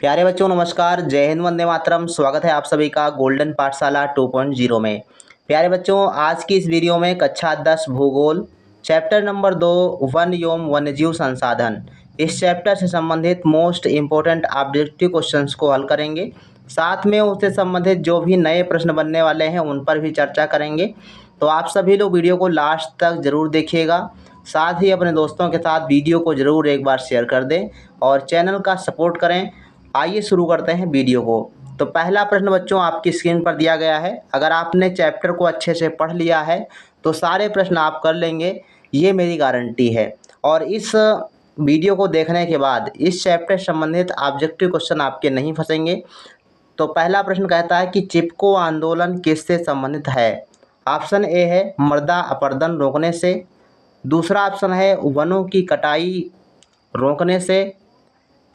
प्यारे बच्चों नमस्कार, जय हिंद, वंदे मातरम। स्वागत है आप सभी का गोल्डन पाठशाला 2.0 में। प्यारे बच्चों, आज की इस वीडियो में कक्षा 10 भूगोल चैप्टर नंबर 2 वन एवं वन्यजीव संसाधन, इस चैप्टर से संबंधित मोस्ट इम्पोर्टेंट ऑब्जेक्टिव क्वेश्चंस को हल करेंगे। साथ में उससे संबंधित जो भी नए प्रश्न बनने वाले हैं उन पर भी चर्चा करेंगे। तो आप सभी लोग वीडियो को लास्ट तक ज़रूर देखिएगा। साथ ही अपने दोस्तों के साथ वीडियो को ज़रूर एक बार शेयर कर दें और चैनल का सपोर्ट करें। आइए शुरू करते हैं वीडियो को। तो पहला प्रश्न बच्चों आपकी स्क्रीन पर दिया गया है। अगर आपने चैप्टर को अच्छे से पढ़ लिया है तो सारे प्रश्न आप कर लेंगे, ये मेरी गारंटी है। और इस वीडियो को देखने के बाद इस चैप्टर से संबंधित ऑब्जेक्टिव क्वेश्चन आपके नहीं फंसेंगे। तो पहला प्रश्न कहता है कि चिपको आंदोलन किससे संबंधित है। ऑप्शन ए है मृदा अपरदन रोकने से, दूसरा ऑप्शन है वनों की कटाई रोकने से,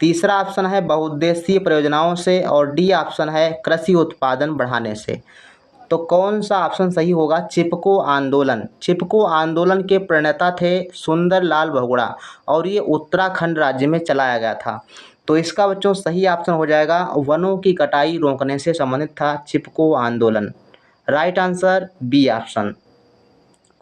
तीसरा ऑप्शन है बहुउद्देशीय परियोजनाओं से और डी ऑप्शन है कृषि उत्पादन बढ़ाने से। तो कौन सा ऑप्शन सही होगा। चिपको आंदोलन, चिपको आंदोलन के प्रणेता थे सुंदरलाल बहुगुणा और ये उत्तराखंड राज्य में चलाया गया था। तो इसका बच्चों सही ऑप्शन हो जाएगा वनों की कटाई रोकने से संबंधित था Chipko Andolan. Right answer B option.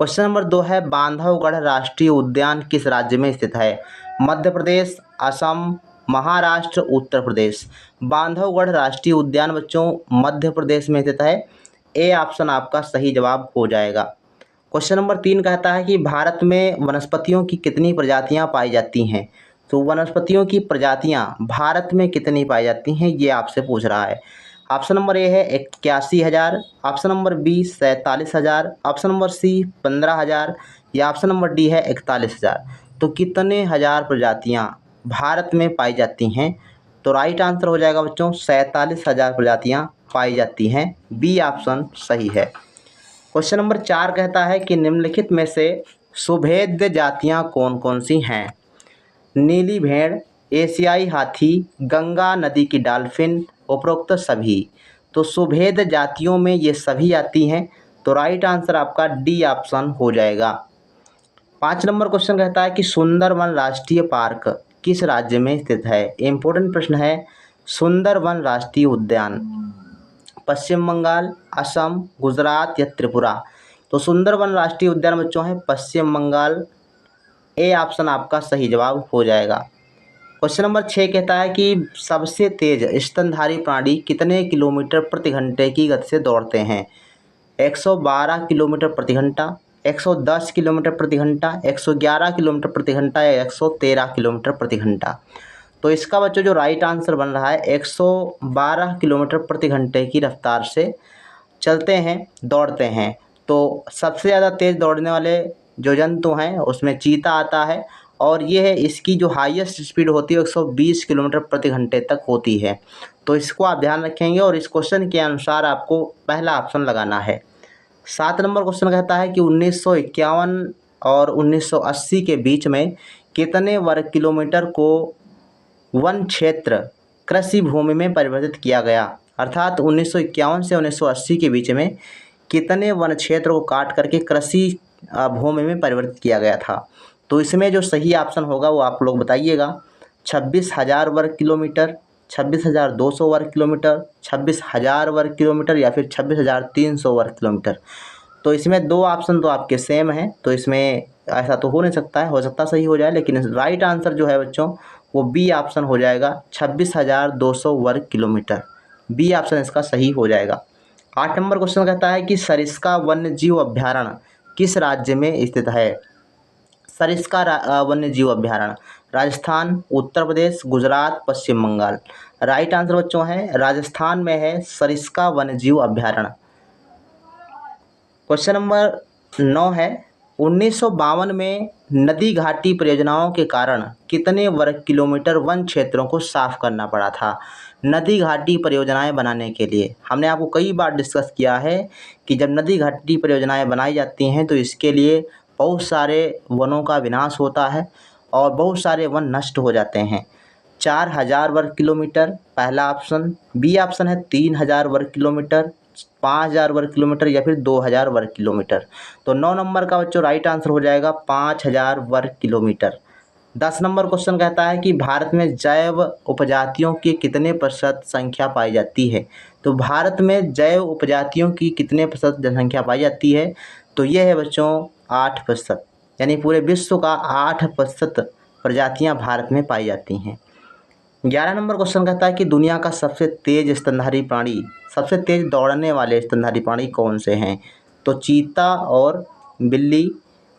Question number 2 है बांधवगढ़ राष्ट्रीय उद्यान किस राज्य में स्थित है। मध्य प्रदेश, असम, महाराष्ट्र, उत्तर प्रदेश। बांधवगढ़ राष्ट्रीय उद्यान बच्चों मध्य प्रदेश में स्थित है। ए ऑप्शन आपका सही जवाब हो जाएगा। क्वेश्चन नंबर 3 कहता है कि भारत में वनस्पतियों की कितनी प्रजातियां पाई जाती हैं। तो वनस्पतियों की प्रजातियां भारत में कितनी पाई जाती हैं ये आपसे पूछ रहा है। ऑप्शन नंबर ए है 81,000, option number B 47,000, option number C 15,000 या ऑप्शन नंबर डी है 41,000। तो कितने हजार प्रजातियां भारत में पाई जाती हैं। तो राइट आंसर हो जाएगा बच्चों 47,000 प्रजातियां पाई जाती हैं। बी ऑप्शन सही है। क्वेश्चन नंबर 4 कहता है कि निम्नलिखित में से सुभेद्य जातियां कौन कौन सी हैं। नीली भेड़, एशियाई हाथी, गंगा नदी की डॉल्फिन, उपरोक्त सभी। तो सुभेद जातियों में ये सभी आती हैं। तो राइट आंसर आपका डी ऑप्शन हो जाएगा। 5 नंबर क्वेश्चन कहता है कि सुंदरवन राष्ट्रीय पार्क किस राज्य में स्थित है। इंपॉर्टेंट प्रश्न है। सुंदरवन राष्ट्रीय उद्यान पश्चिम बंगाल, असम, गुजरात या त्रिपुरा। तो सुंदरवन राष्ट्रीय उद्यान बच्चों है पश्चिम बंगाल। ए ऑप्शन आपका सही जवाब हो जाएगा। क्वेश्चन नंबर 6 कहता है कि सबसे तेज स्तनधारी प्राणी कितने किलोमीटर प्रति घंटे की गति से दौड़ते हैं। 112 किलोमीटर प्रति घंटा, 110 किलोमीटर प्रति घंटा, 111 किलोमीटर प्रति घंटा या 113 किलोमीटर प्रति घंटा। तो इसका बच्चों जो राइट आंसर बन रहा है 112 किलोमीटर प्रति घंटे की रफ्तार से चलते हैं, दौड़ते हैं। तो सबसे ज़्यादा तेज़ दौड़ने वाले जो जंतु हैं उसमें चीता आता है और ये है इसकी जो हाईएस्ट स्पीड होती है 120 किलोमीटर प्रति घंटे तक होती है। तो इसको आप ध्यान रखेंगे और इस क्वेश्चन के अनुसार आपको पहला ऑप्शन लगाना है। 7 नंबर क्वेश्चन कहता है कि 1951 और 1980 के बीच में कितने वर्ग किलोमीटर को वन क्षेत्र कृषि भूमि में परिवर्तित किया गया। अर्थात 1951 से 1980 के बीच में कितने वन क्षेत्र को काट करके कृषि भूमि में परिवर्तित किया गया था। तो इसमें जो सही ऑप्शन होगा वो आप लोग बताइएगा। 26,000 वर्ग किलोमीटर, 26,200 वर्ग किलोमीटर, 26,000 वर्ग किलोमीटर या फिर 26,300 वर्ग किलोमीटर। तो इसमें दो ऑप्शन तो आपके सेम हैं, तो इसमें ऐसा तो हो नहीं सकता है, हो सकता सही हो जाए, लेकिन राइट आंसर जो है बच्चों वो बी ऑप्शन हो जाएगा 26,200 वर्ग किलोमीटर। बी ऑप्शन इसका सही हो जाएगा। 8 नंबर क्वेश्चन कहता है कि सरिस्का वन्य जीव अभ्यारण्य किस राज्य में स्थित है। सरिस्का वन्य जीव अभ्यारण्य राजस्थान, उत्तर प्रदेश, गुजरात, पश्चिम बंगाल। राइट आंसर बच्चों है राजस्थान में है सरिस्का वन्य जीव अभ्यारण्य। क्वेश्चन नंबर 9 है 1952 में नदी घाटी परियोजनाओं के कारण कितने वर्ग किलोमीटर वन क्षेत्रों को साफ करना पड़ा था। नदी घाटी परियोजनाएं बनाने के लिए हमने आपको कई बार डिस्कस किया है कि जब नदी घाटी परियोजनाएं बनाई जाती हैं तो इसके लिए बहुत सारे वनों का विनाश होता है और बहुत सारे वन नष्ट हो जाते हैं। 4,000 वर्ग किलोमीटर पहला ऑप्शन, बी ऑप्शन है 3,000 वर्ग किलोमीटर, 5,000 वर्ग किलोमीटर या फिर 2,000 वर्ग किलोमीटर। तो 9 नंबर का बच्चों राइट आंसर हो जाएगा 5,000 वर्ग किलोमीटर। 10 नंबर क्वेश्चन कहता है कि भारत में जैव उपजातियों की कितने प्रतिशत संख्या पाई जाती है। तो भारत में जैव उपजातियों की कितने प्रतिशत जनसंख्या पाई जाती है, तो ये है बच्चों 8%, यानी पूरे विश्व का 8% प्रजातियां भारत में पाई जाती हैं। 11 नंबर क्वेश्चन कहता है कि दुनिया का सबसे तेज स्तनधारी प्राणी, सबसे तेज दौड़ने वाले स्तनधारी प्राणी कौन से हैं। तो चीता और बिल्ली,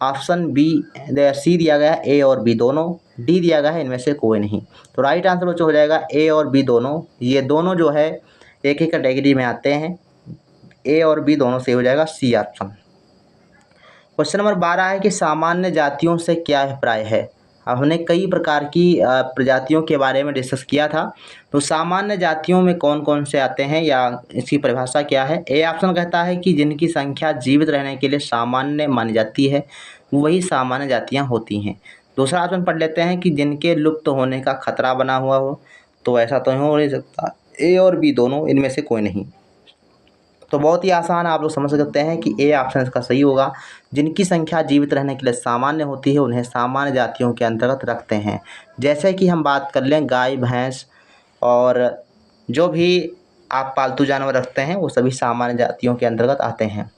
ऑप्शन बी सी दिया गया है ए और बी दोनों, डी दिया गया है इनमें से कोई नहीं। तो राइट आंसर बच्चों हो जाएगा ए और बी दोनों। ये दोनों जो है एक ही कैटेगरी में आते हैं, ए और बी दोनों से हो जाएगा सी ऑप्शन। क्वेश्चन नंबर 12 है कि सामान्य जातियों से क्या अभिप्राय है। अब हमने कई प्रकार की प्रजातियों के बारे में डिस्कस किया था। तो सामान्य जातियों में कौन कौन से आते हैं या इसकी परिभाषा क्या है। ए ऑप्शन कहता है कि जिनकी संख्या जीवित रहने के लिए सामान्य मानी जाती है, वही सामान्य जातियां होती हैं। दूसरा ऑप्शन पढ़ लेते हैं कि जिनके लुप्त होने का खतरा बना हुआ हो। तो ऐसा तो हो नहीं सकता, ए और बी दोनों इनमें से कोई नहीं। तो बहुत ही आसान आप लोग समझ सकते हैं कि ए ऑप्शन इसका सही होगा। जिनकी संख्या जीवित रहने के लिए सामान्य होती है उन्हें सामान्य जातियों के अंतर्गत रखते हैं। जैसे कि हम बात कर लें गाय, भैंस और जो भी आप पालतू जानवर रखते हैं वो सभी सामान्य जातियों के अंतर्गत आते हैं।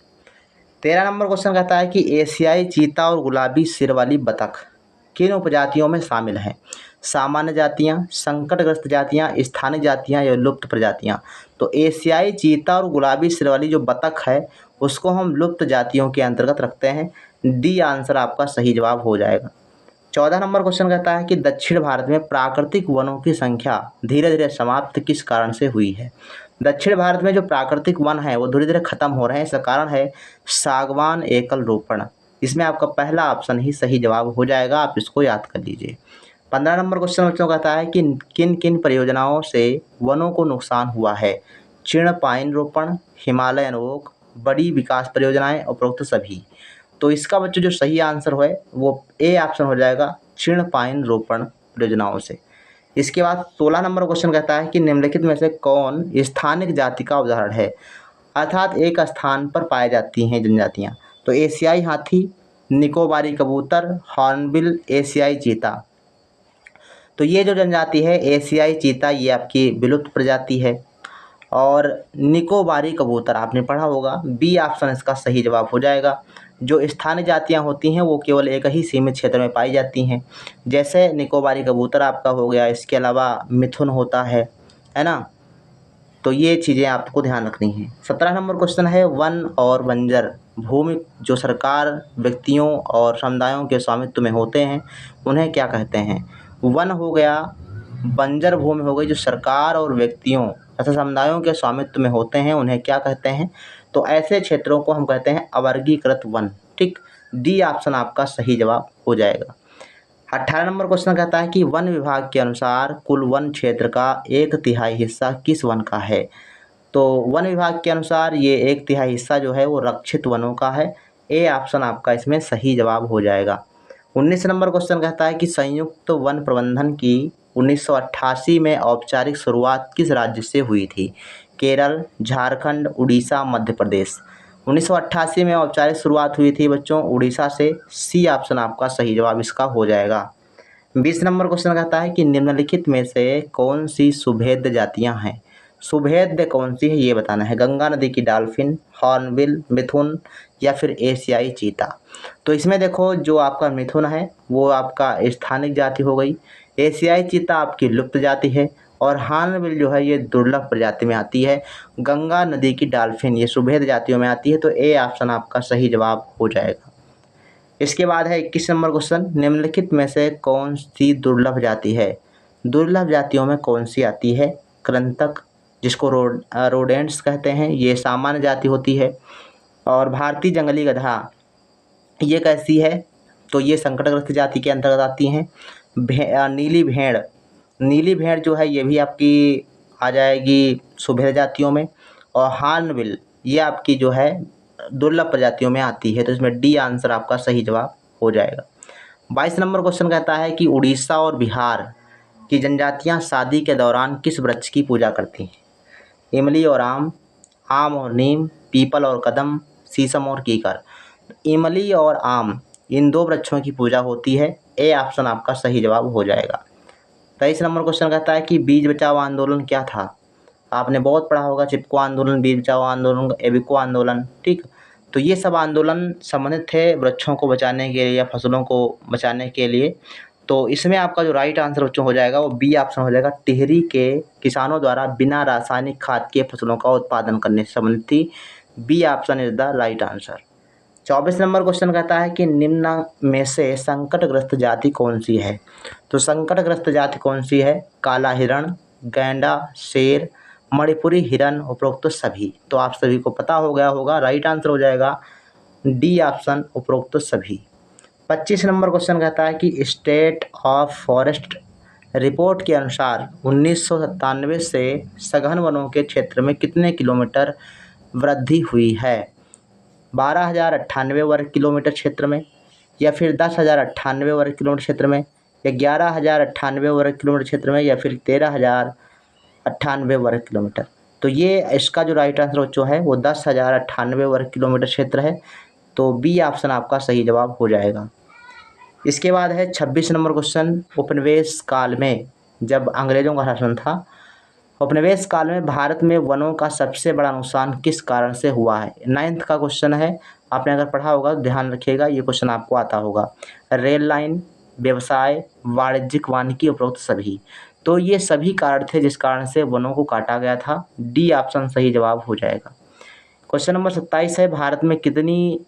13 नंबर क्वेश्चन कहता है कि एशियाई चीता और गुलाबी सिर वाली बतख किन उपजातियों में शामिल हैं। सामान्य जातियाँ, संकटग्रस्त जातियाँ, स्थानीय जातियाँ या लुप्त प्रजातियाँ। तो एशियाई चीता और गुलाबी सिर वाली जो बतख है उसको हम लुप्त जातियों के अंतर्गत रखते हैं। डी आंसर आपका सही जवाब हो जाएगा। 14 नंबर क्वेश्चन कहता है कि दक्षिण भारत में प्राकृतिक वनों की संख्या धीरे धीरे समाप्त किस कारण से हुई है। दक्षिण भारत में जो प्राकृतिक वन है वो धीरे धीरे खत्म हो रहे हैं, इसका कारण है सागवान एकल रोपण। इसमें आपका पहला ऑप्शन ही सही जवाब हो जाएगा, आप इसको याद कर लीजिए। 15 नंबर क्वेश्चन बच्चों कहता है कि किन किन परियोजनाओं से वनों को नुकसान हुआ है। चीड़ पाइन रोपण, हिमालयन ओक, बड़ी विकास परियोजनाएं, उपरोक्त सभी। तो इसका बच्चों जो सही आंसर है वो ए ऑप्शन हो जाएगा, चीड़ पाइन रोपण परियोजनाओं से। इसके बाद 16 नंबर क्वेश्चन कहता है कि निम्नलिखित में से कौन स्थानिक जाति का उदाहरण है, अर्थात एक स्थान पर पाई जाती हैं जनजातियाँ। तो एशियाई हाथी, निकोबारी कबूतर, हॉर्नबिल, एशियाई चीता। तो ये जो जनजाति है एशियाई चीता ये आपकी विलुप्त प्रजाति है। और निकोबारी कबूतर आपने पढ़ा होगा, बी ऑप्शन इसका सही जवाब हो जाएगा। जो स्थानीय जातियां होती हैं वो केवल एक ही सीमित क्षेत्र में पाई जाती हैं, जैसे निकोबारी कबूतर आपका हो गया, इसके अलावा मिथुन होता है ना। तो ये चीज़ें आपको ध्यान रखनी है। 17 नंबर क्वेश्चन है वन और बंजर भूमि जो सरकार, व्यक्तियों और समुदायों के स्वामित्व में होते हैं उन्हें क्या कहते हैं। वन हो गया, बंजर भूमि हो गई जो सरकार और व्यक्तियों तथा समुदायों के स्वामित्व में होते हैं उन्हें क्या कहते हैं। तो ऐसे क्षेत्रों को हम कहते हैं अवर्गीकृत वन। ठीक, डी ऑप्शन आपका सही जवाब हो जाएगा। 18 नंबर क्वेश्चन कहता है कि वन विभाग के अनुसार कुल वन क्षेत्र का 1/3 हिस्सा किस वन का है। तो वन विभाग के अनुसार ये 1/3 हिस्सा जो है वो रक्षित वनों का है। ए ऑप्शन आपका इसमें सही जवाब हो जाएगा। 19 नंबर क्वेश्चन कहता है कि संयुक्त वन प्रबंधन की 1988 में औपचारिक शुरुआत किस राज्य से हुई थी। केरल, झारखंड, उड़ीसा, मध्य प्रदेश। 1988 में औपचारिक शुरुआत हुई थी बच्चों उड़ीसा से। सी ऑप्शन आपका सही जवाब इसका हो जाएगा। 20 नंबर क्वेश्चन कहता है कि निम्नलिखित में से कौन सी सुभेद्य जातियां हैं। सुभेद्य कौन सी है ये बताना है। गंगा नदी की डॉल्फिन, हॉर्नबिल, मिथुन या फिर एशियाई चीता। तो इसमें देखो जो आपका मिथुन है वो आपका स्थानिक जाति हो गई, एशियाई चीता आपकी लुप्त जाति है और हॉर्नबिल जो है ये दुर्लभ प्रजाति में आती है। गंगा नदी की डॉल्फिन ये सुभेद्य जातियों में आती है। तो ए ऑप्शन आपका सही जवाब हो जाएगा। इसके बाद है 21 नंबर क्वेश्चन, निम्नलिखित में से कौन सी दुर्लभ जाति है। दुर्लभ जातियों में कौन सी आती है। कृंतक जिसको रोडेंट्स कहते हैं ये सामान्य जाति होती है। और भारतीय जंगली गधा ये कैसी है, तो ये संकटग्रस्त जाति के अंतर्गत आती हैं। नीली भेड़ जो है ये भी आपकी आ जाएगी सुभेद्य जातियों में। और हॉर्नबिल ये आपकी जो है दुर्लभ प्रजातियों में आती है। तो इसमें डी आंसर आपका सही जवाब हो जाएगा। 22 नंबर क्वेश्चन कहता है कि उड़ीसा और बिहार की जनजातियां शादी के दौरान किस वृक्ष की पूजा करती हैं। इमली और आम और नीम, पीपल और कदम, शीशम और कीकर। इमली और आम इन दो वृक्षों की पूजा होती है ए ऑप्शन आपका सही जवाब हो जाएगा। 23 नंबर क्वेश्चन कहता है कि बीज बचाओ आंदोलन क्या था। आपने बहुत पढ़ा होगा, चिपको आंदोलन, बीज बचाओ आंदोलन, एबिको आंदोलन, ठीक। तो ये सब आंदोलन संबंधित थे वृक्षों को बचाने के लिए या फसलों को बचाने के लिए। तो इसमें आपका जो राइट आंसर बच्चों हो जाएगा वो बी ऑप्शन हो जाएगा। टिहरी के किसानों द्वारा बिना रासायनिक खाद के फसलों का उत्पादन करने से संबंधित थी। B option is the right answer. 24 number question कहता है कि निम्न में से संकटग्रस्त जाति कौन सी है। तो संकटग्रस्त जाति कौन सी है। काला हिरण, गैंडा, शेर, मणिपुरी हिरन, उपरोक्त सभी। तो आप सभी को पता हो गया होगा, राइट आंसर हो जाएगा डी ऑप्शन उपरोक्त सभी। 25 नंबर क्वेश्चन कहता है कि स्टेट ऑफ फॉरेस्ट रिपोर्ट के अनुसार 1997 से सघन वनों के क्षेत्र में कितने किलोमीटर वृद्धि हुई है। 12,098 वर्ग किलोमीटर क्षेत्र में, या फिर 10,098 वर्ग किलोमीटर क्षेत्र में, या 11,098 वर्ग किलोमीटर क्षेत्र में, या फिर 13,098 वर्ग किलोमीटर। तो ये इसका जो राइट आंसर बच्चों है वो 10,098 वर्ग किलोमीटर क्षेत्र है। तो बी ऑप्शन आपका सही जवाब हो जाएगा। इसके बाद है 26 नंबर क्वेश्चन। उपनिवेश काल में, जब अंग्रेजों का शासन था, उपनिवेश काल में भारत में वनों का सबसे बड़ा नुकसान किस कारण से हुआ है। 9th का क्वेश्चन है, आपने अगर पढ़ा होगा तो ध्यान रखिएगा, ये क्वेश्चन आपको आता होगा। रेल लाइन, व्यवसाय, वाणिज्यिक वानिकी, उपरोक्त सभी। तो ये सभी कारण थे जिस कारण से वनों को काटा गया था। डी ऑप्शन सही जवाब हो जाएगा। क्वेश्चन नंबर 27 है, भारत में कितनी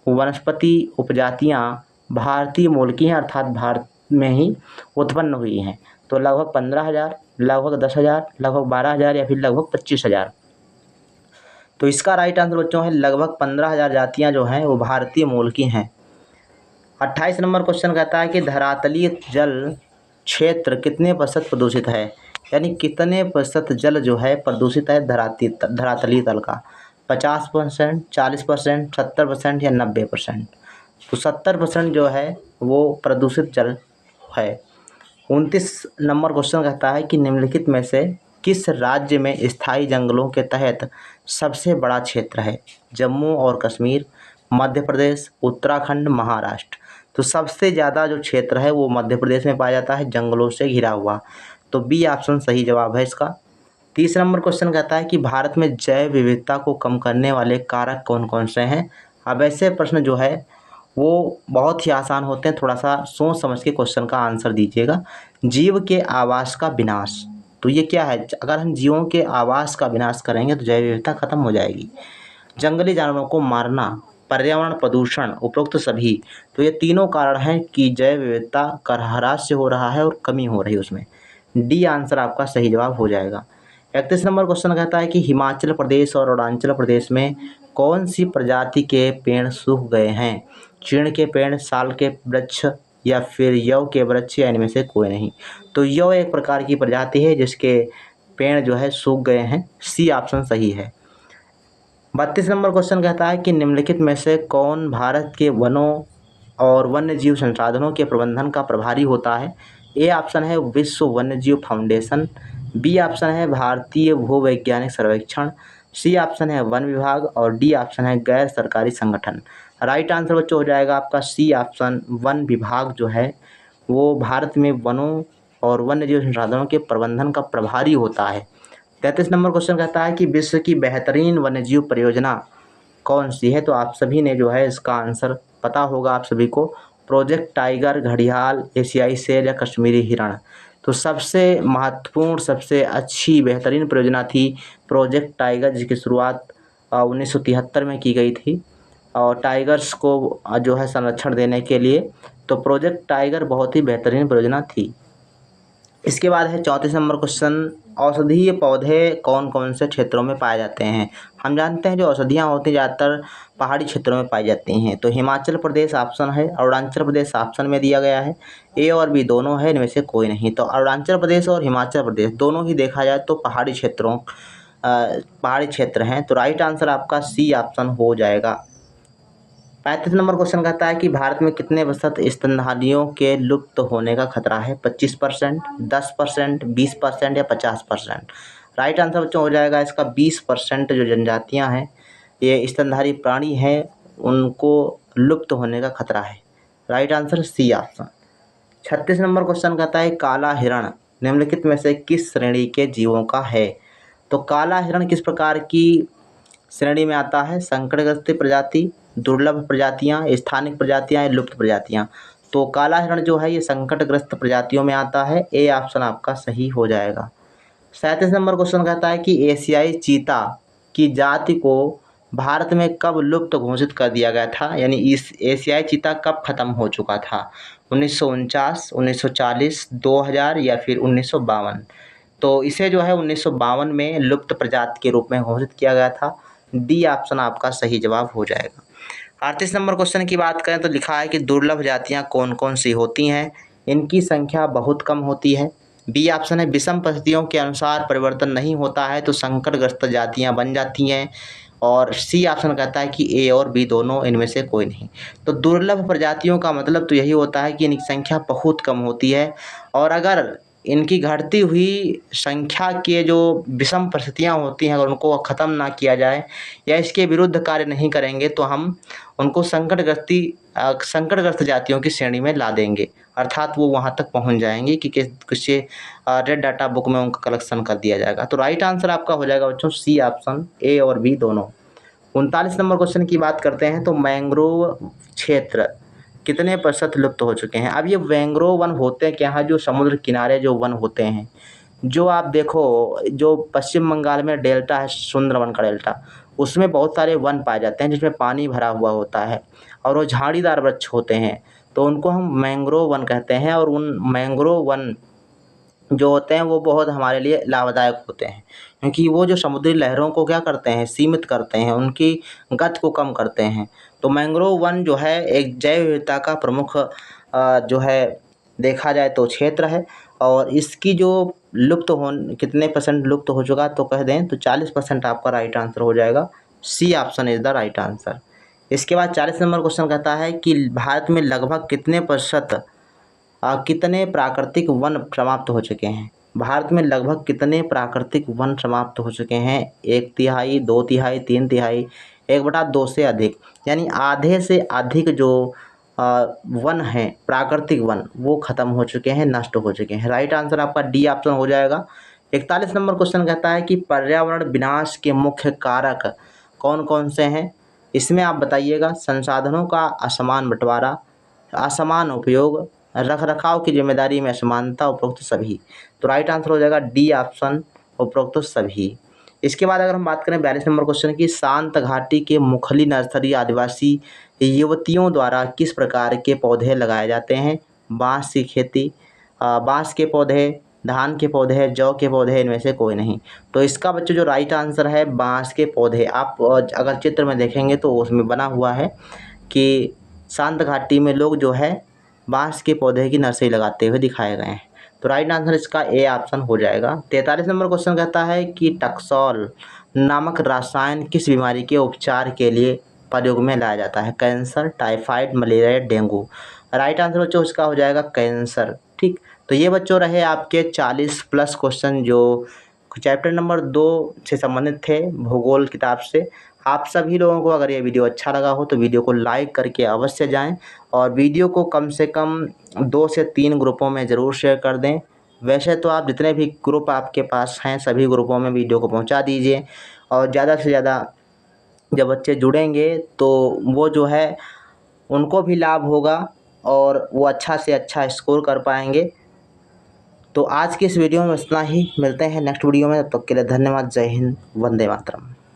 वनस्पति उपजातियां भारतीय मूल की हैं, अर्थात भारत में ही उत्पन्न हुई हैं। तो लगभग 15,000, लगभग 10,000, लगभग 12,000, या फिर लगभग 25,000। तो इसका राइट आंसर बच्चों है लगभग 15,000 जातियां जो हैं वो भारतीय मूल की हैं। 28 नंबर क्वेश्चन कहता है कि धरातलीय जल क्षेत्र कितने प्रतिशत प्रदूषित है, यानी कितने प्रतिशत जल जो है प्रदूषित है धरातलीय तल का। 50%, 40%, 70% या 90%। तो 70% जो है वो प्रदूषित जल है। 29 नंबर क्वेश्चन कहता है कि निम्नलिखित में से किस राज्य में स्थायी जंगलों के तहत सबसे बड़ा क्षेत्र है। जम्मू और कश्मीर, मध्य प्रदेश, उत्तराखंड, महाराष्ट्र। तो सबसे ज़्यादा जो क्षेत्र है वो मध्य प्रदेश में पाया जाता है, जंगलों से घिरा हुआ। तो बी ऑप्शन सही जवाब है इसका। 30 नंबर क्वेश्चन कहता है कि भारत में जैव विविधता को कम करने वाले कारक कौन कौन से हैं। अब ऐसे प्रश्न जो है वो बहुत ही आसान होते हैं, थोड़ा सा सोच समझ के क्वेश्चन का आंसर दीजिएगा। जीव के आवास का विनाश, तो ये क्या है। अगर हम जीवों के आवास का विनाश करेंगे तो जैव विविधता खत्म हो जाएगी। जंगली जानवरों को मारना, पर्यावरण प्रदूषण, उपरोक्त सभी। तो ये तीनों कारण हैं कि जैव विविधता का ह्रास हो रहा है और कमी हो रही है उसमें। डी आंसर आपका सही जवाब हो जाएगा। 31 नंबर क्वेश्चन कहता है कि हिमाचल प्रदेश और अरुणाचल प्रदेश में कौन सी प्रजाति के पेड़ सूख गए हैं। चीड़ के पेड़, साल के वृक्ष, या फिर यव के वृक्ष, या इनमें से कोई नहीं। तो यव एक प्रकार की प्रजाति है जिसके पेड़ जो है सूख गए हैं। सी ऑप्शन सही है। 32 नंबर क्वेश्चन कहता है कि निम्नलिखित में से कौन भारत के वनों और वन्य जीव संसाधनों के प्रबंधन का प्रभारी होता है। ए ऑप्शन है विश्व वन्य जीव फाउंडेशन, बी ऑप्शन है भारतीय भूवैज्ञानिक सर्वेक्षण, सी ऑप्शन है वन विभाग, और डी ऑप्शन है गैर सरकारी संगठन। राइट आंसर बच्चों हो जाएगा आपका सी ऑप्शन, वन विभाग जो है वो भारत में वनों और वन्य जीव संसाधनों के प्रबंधन का प्रभारी होता है। 33 नंबर क्वेश्चन कहता है कि विश्व की बेहतरीन वन्यजीव परियोजना कौन सी है। तो आप सभी ने जो है इसका आंसर पता होगा आप सभी को। प्रोजेक्ट टाइगर, घड़ियाल, एशियाई शेर, या कश्मीरी हिरण। तो सबसे महत्वपूर्ण, सबसे अच्छी, बेहतरीन परियोजना थी प्रोजेक्ट टाइगर, जिसकी शुरुआत 1973 में की गई थी और टाइगर्स को जो है संरक्षण देने के लिए। तो प्रोजेक्ट टाइगर बहुत ही बेहतरीन परियोजना थी। इसके बाद है 34 नंबर क्वेश्चन, औषधीय पौधे कौन कौन से क्षेत्रों में पाए जाते हैं। हम जानते हैं जो औषधियाँ होती हैं ज़्यादातर पहाड़ी क्षेत्रों में पाई जाती हैं। तो हिमाचल प्रदेश ऑप्शन है, अरुणाचल प्रदेश ऑप्शन में दिया गया है। ए और बी दोनों है, इनमें से कोई नहीं। तो अरुणाचल प्रदेश और हिमाचल प्रदेश दोनों ही देखा जाए तो पहाड़ी क्षेत्र हैं। तो राइट आंसर आपका सी ऑप्शन हो जाएगा। 35 नंबर क्वेश्चन कहता है कि भारत में कितने प्रतिशत स्तनधारियों के लुप्त होने का खतरा है। 25%, 10%, 20% या 50%। राइट आंसर बच्चों हो जाएगा इसका 20%। जो जनजातियां हैं, ये स्तनधारी प्राणी हैं, उनको लुप्त होने का खतरा है। Right answer C option. 36 number question कहता है काला हिरण निम्नलिखित में से किस श्रेणी के जीवों का है। तो काला हिरण किस प्रकार की श्रेणी में आता है? संकटग्रस्त प्रजाति, दुर्लभ प्रजातियां, स्थानिक प्रजातियां, लुप्त प्रजातियां। तो काला हिरण जो है ये संकटग्रस्त प्रजातियों में आता है। ए ऑप्शन आपका सही हो जाएगा। 37 नंबर क्वेश्चन कहता है कि एशियाई चीता की जाति को भारत में कब लुप्त घोषित कर दिया गया था, यानी इस एशियाई चीता कब खत्म हो चुका था? 1949, 1940, 2000 या फिर 1952। तो इसे जो है 1952 में लुप्त प्रजाति के रूप में घोषित किया गया था। डी ऑप्शन आपका सही जवाब हो जाएगा। 38 नंबर क्वेश्चन की बात करें तो लिखा है कि दुर्लभ जातियाँ कौन कौन सी होती हैं? इनकी संख्या बहुत कम होती है। बी ऑप्शन है विषम परिस्थितियों के अनुसार परिवर्तन नहीं होता है तो संकटग्रस्त जातियाँ बन जाती हैं। और सी ऑप्शन कहता है कि ए और बी दोनों, इनमें से कोई नहीं। तो दुर्लभ प्रजातियों का मतलब तो यही होता है कि इनकी संख्या बहुत कम होती है और अगर इनकी घटती हुई संख्या के जो विषम परिस्थितियाँ होती हैं अगर उनको ख़त्म ना किया जाए या इसके विरुद्ध कार्य नहीं करेंगे तो हम उनको संकटग्रस्त जातियों की श्रेणी में ला देंगे, अर्थात वो वहाँ तक पहुँच जाएंगे कि किसी रेड डाटा बुक में उनका कलेक्शन कर दिया जाएगा। तो राइट आंसर आपका हो जाएगा बच्चों सी ऑप्शन, ए और बी दोनों। 39 नंबर क्वेश्चन की बात करते हैं तो मैंग्रोव क्षेत्र कितने प्रतिशत लुप्त हो चुके हैं? अब ये मैंग्रोव वन होते हैं क्या है? जो समुद्र किनारे जो वन होते हैं, जो आप देखो जो पश्चिम बंगाल में डेल्टा है, सुंदरवन का डेल्टा, उसमें बहुत सारे वन पाए जाते हैं जिसमें पानी भरा हुआ होता है और वो झाड़ीदार वृक्ष होते हैं, तो उनको हम मैंग्रोव वन कहते हैं। और उन मैंग्रोव वन जो होते हैं वो बहुत हमारे लिए लाभदायक होते हैं क्योंकि वो जो समुद्री लहरों को क्या करते हैं, सीमित करते हैं, उनकी गति को कम करते हैं। तो मैंग्रोव वन जो है एक जैव विविधता का प्रमुख जो है देखा जाए तो क्षेत्र है और इसकी जो लुप्त हो कितने परसेंट लुप्त हो चुका तो कह दें तो 40% आपका राइट आंसर हो जाएगा। C option is the right answer. इसके बाद 40 नंबर क्वेश्चन कहता है कि भारत में लगभग कितने प्रतिशत कितने प्राकृतिक वन समाप्त हो चुके हैं? भारत में लगभग कितने प्राकृतिक वन समाप्त हो चुके हैं? 1/3, 2/3, 3/3, 1/2 से अधिक, यानी आधे से अधिक जो वन हैं प्राकृतिक वन वो खत्म हो चुके हैं, नष्ट हो चुके हैं। राइट आंसर आपका डी ऑप्शन हो जाएगा। 41 नंबर क्वेश्चन कहता है कि पर्यावरण विनाश के मुख्य कारक कौन कौन से हैं? इसमें आप बताइएगा। संसाधनों का असमान बंटवारा, असमान उपयोग, रखरखाव की जिम्मेदारी में असमानता, उपरोक्त सभी। तो राइट आंसर हो जाएगा डी ऑप्शन, उपरोक्त सभी। इसके बाद अगर हम बात करें 42 नंबर क्वेश्चन की, शांत घाटी के मुखली नर्सरी आदिवासी युवतियों द्वारा किस प्रकार के पौधे लगाए जाते हैं? बांस की खेती, बांस के पौधे, धान के पौधे, जौ के पौधे, इनमें से कोई नहीं। तो इसका बच्चों जो राइट आंसर है बांस के पौधे। आप अगर चित्र में देखेंगे तो उसमें बना हुआ है कि शांत घाटी में लोग जो है बांस के पौधे की नर्सरी लगाते हुए दिखाए गए हैं। तो राइट आंसर इसका ए ऑप्शन हो जाएगा। 43 नंबर क्वेश्चन कहता है कि टक्सोल नामक रसायन किस बीमारी के उपचार के लिए प्रयोग में लाया जाता है? Cancer, typhoid, malaria, dengue. Right answer बच्चों इसका हो जाएगा कैंसर। ठीक, तो ये बच्चों रहे आपके 40+ क्वेश्चन जो चैप्टर नंबर 2 से संबंधित थे भूगोल किताब से। आप सभी लोगों को अगर ये वीडियो अच्छा लगा हो तो वीडियो को लाइक करके अवश्य जाएं और वीडियो को कम से कम 2 से 3 ग्रुपों में ज़रूर शेयर कर दें। वैसे तो आप जितने भी ग्रुप आपके पास हैं सभी ग्रुपों में वीडियो को पहुंचा दीजिए और ज़्यादा से ज़्यादा जब बच्चे जुड़ेंगे तो वो जो है उनको भी लाभ होगा और वो अच्छा से अच्छा स्कोर कर पाएंगे। तो आज के इस वीडियो में इतना ही, मिलते हैं नेक्स्ट वीडियो में, तब तक के लिए धन्यवाद। जय हिंद, वंदे मातरम।